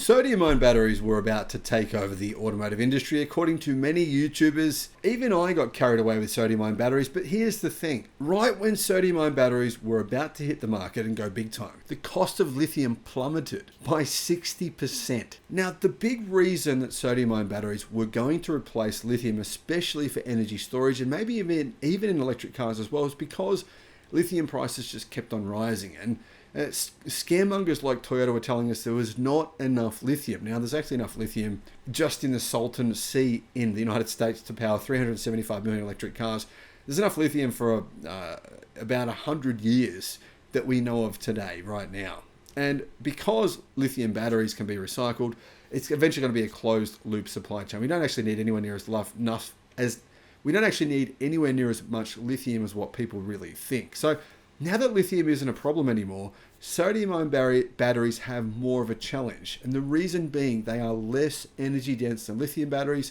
Sodium-ion batteries were about to take over the automotive industry, according to many YouTubers. Even I got carried away with sodium-ion batteries, but here's the thing. Right when sodium-ion batteries were about to hit the market and go big time, the cost of lithium plummeted by 60%. Now, the big reason that sodium-ion batteries were going to replace lithium, especially for energy storage, and maybe even in electric cars as well, is because lithium prices just kept on rising. And scaremongers like Toyota were telling us there was not enough lithium. Now, there's actually enough lithium just in the Salton Sea in the United States to power 375 million electric cars. There's enough lithium for about 100 years that we know of today, right now. And because lithium batteries can be recycled, it's eventually going to be a closed loop supply chain. We don't actually need anywhere near as much lithium as what people really think. So now that lithium isn't a problem anymore, sodium-ion batteries have more of a challenge. And the reason being they are less energy dense than lithium batteries.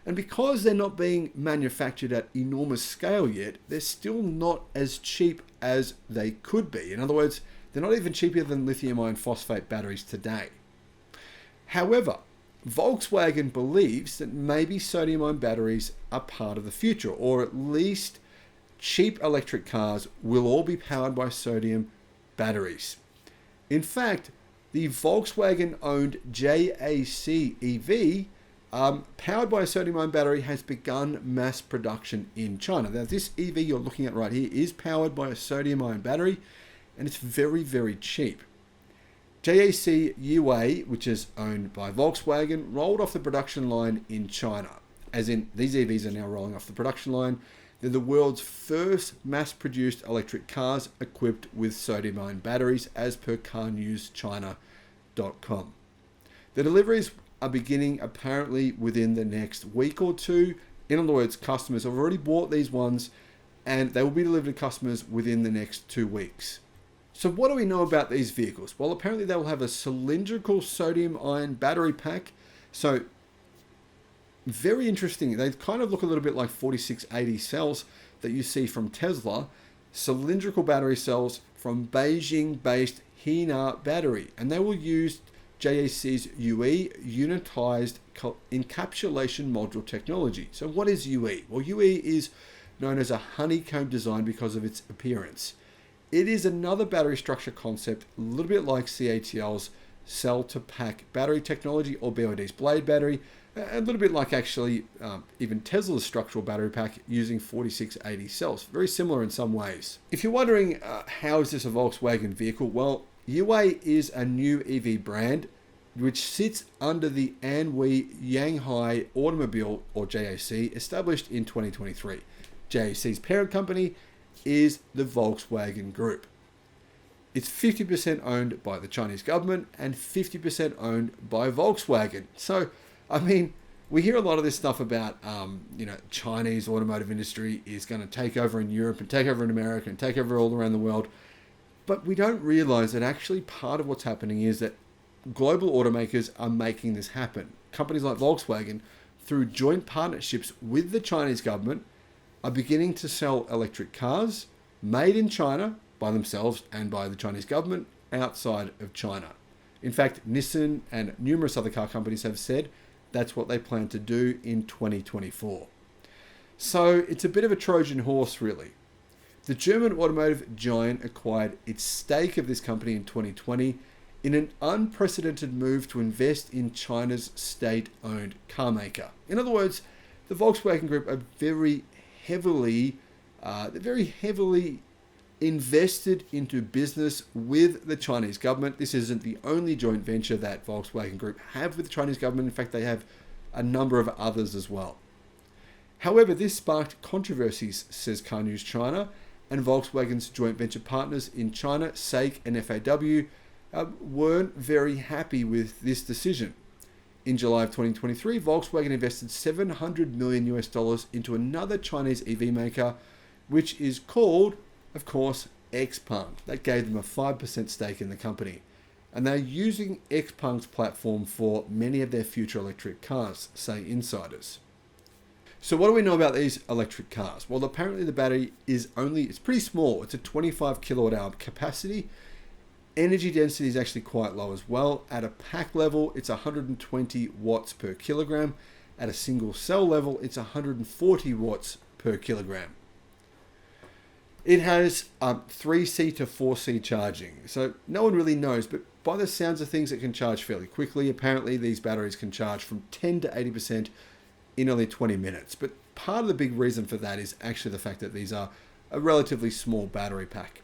And because they're not being manufactured at enormous scale yet, they're still not as cheap as they could be. In other words, they're not even cheaper than lithium iron phosphate batteries today. However, Volkswagen believes that maybe sodium-ion batteries are part of the future, or at least cheap electric cars will all be powered by sodium batteries. In fact, the Volkswagen-owned JAC EV, powered by a sodium-ion battery, has begun mass production in China. Now, this EV you're looking at right here is powered by a sodium-ion battery, and it's very, very cheap. JAC UA, which is owned by Volkswagen, rolled off the production line in China. As in, these EVs are now rolling off the production line. They're the world's first mass-produced electric cars equipped with sodium-ion batteries, as per carnewschina.com. The deliveries are beginning apparently within the next week or two. In other words, customers have already bought these ones, and they will be delivered to customers within the next 2 weeks. So what do we know about these vehicles? Well, apparently they will have a cylindrical sodium-ion battery pack. So very interesting. They kind of look a little bit like 4680 cells that you see from Tesla. Cylindrical battery cells from Beijing-based Hina Battery. And they will use JAC's UE, unitized encapsulation module technology. So what is UE? Well, UE is known as a honeycomb design because of its appearance. It is another battery structure concept, a little bit like CATL's cell-to-pack battery technology, or BYD's Blade battery, a little bit like actually even Tesla's structural battery pack using 4680 cells. Very similar in some ways. If you're wondering how is this a Volkswagen vehicle, well, UA is a new EV brand which sits under the Anhui Yanghai Automobile, or JAC, established in 2023. JAC's parent company is the Volkswagen Group. It's 50% owned by the Chinese government and 50% owned by Volkswagen. So, I mean, we hear a lot of this stuff about, Chinese automotive industry is going to take over in Europe and take over in America and take over all around the world. But we don't realize that actually part of what's happening is that global automakers are making this happen. Companies like Volkswagen, through joint partnerships with the Chinese government, are beginning to sell electric cars made in China by themselves and by the Chinese government outside of China. In fact, Nissan and numerous other car companies have said that's what they plan to do in 2024. So it's a bit of a Trojan horse, really. The German automotive giant acquired its stake of this company in 2020 in an unprecedented move to invest in China's state-owned car maker. In other words, the Volkswagen Group are very heavily invested into business with the Chinese government. This isn't the only joint venture that Volkswagen Group have with the Chinese government. In fact, they have a number of others as well. However, this sparked controversies, says Car News China, and Volkswagen's joint venture partners in China, SAIC and FAW, weren't very happy with this decision. In July of 2023, Volkswagen invested $700 million into another Chinese EV maker, which is called, of course, XPeng. That gave them a 5% stake in the company. And they're using XPeng's platform for many of their future electric cars, say insiders. So what do we know about these electric cars? Well, apparently the battery it's pretty small. It's a 25 kilowatt hour capacity. Energy density is actually quite low as well. At a pack level, it's 120 watts per kilogram. At a single cell level, it's 140 watts per kilogram. It has 3C to 4C charging. So no one really knows, but by the sounds of things, it can charge fairly quickly. Apparently, these batteries can charge from 10 to 80% in only 20 minutes. But part of the big reason for that is actually the fact that these are a relatively small battery pack.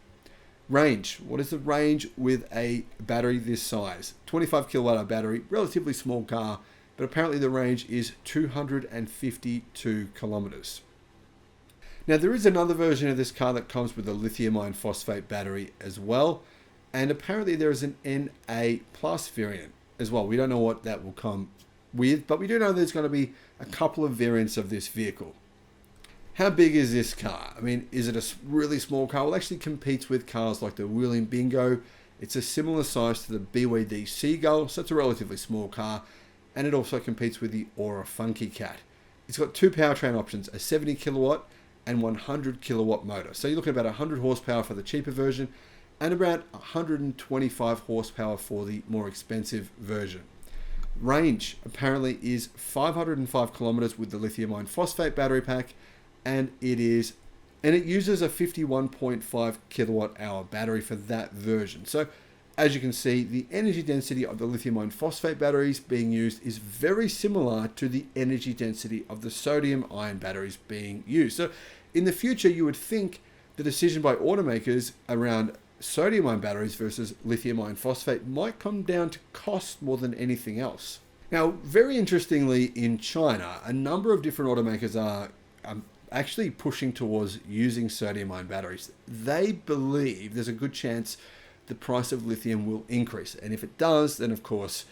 Range. What is the range with a battery this size? 25 kilowatt hour battery, relatively small car, but apparently the range is 252 kilometers. Now there is another version of this car that comes with a lithium iron phosphate battery as well, and apparently there is an NA plus variant as well. We don't know what that will come with, but we do know there's going to be a couple of variants of this vehicle. How big is this car? I mean, is it a really small car? Well, it actually competes with cars like the Wheeling Bingo. It's a similar size to the BYD Seagull, so it's a relatively small car, and it also competes with the Aura Funky Cat. It's got two powertrain options, a 70 kilowatt and 100 kilowatt motor. So you're looking at about 100 horsepower for the cheaper version and about 125 horsepower for the more expensive version. Range apparently is 505 kilometers with the lithium iron phosphate battery pack, and it uses a 51.5 kilowatt hour battery for that version. So as you can see, the energy density of the lithium iron phosphate batteries being used is very similar to the energy density of the sodium ion batteries being used. So in the future, you would think the decision by automakers around sodium ion batteries versus lithium iron phosphate might come down to cost more than anything else. Now, very interestingly, in China, a number of different automakers are actually pushing towards using sodium ion batteries. They believe there's a good chance the price of lithium will increase. And if it does, then of course,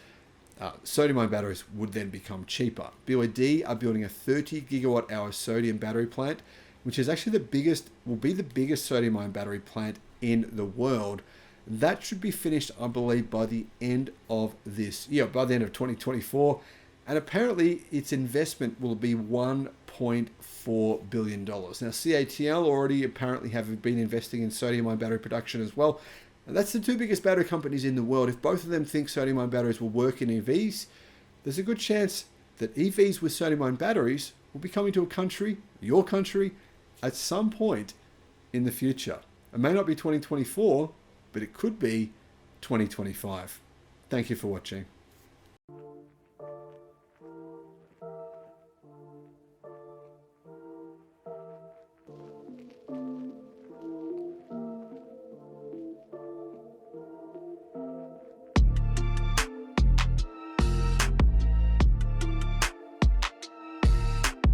sodium ion batteries would then become cheaper. BYD are building a 30 gigawatt hour sodium battery plant, which is actually will be the biggest sodium ion battery plant in the world. That should be finished, I believe, by the end of this year, by the end of 2024. And apparently its investment will be $1.4 billion. Now, CATL already apparently have been investing in sodium ion battery production as well. And that's the two biggest battery companies in the world. If both of them think sodium ion batteries will work in EVs, there's a good chance that EVs with sodium ion batteries will be coming to a country, your country, at some point in the future. It may not be 2024, but it could be 2025. Thank you for watching.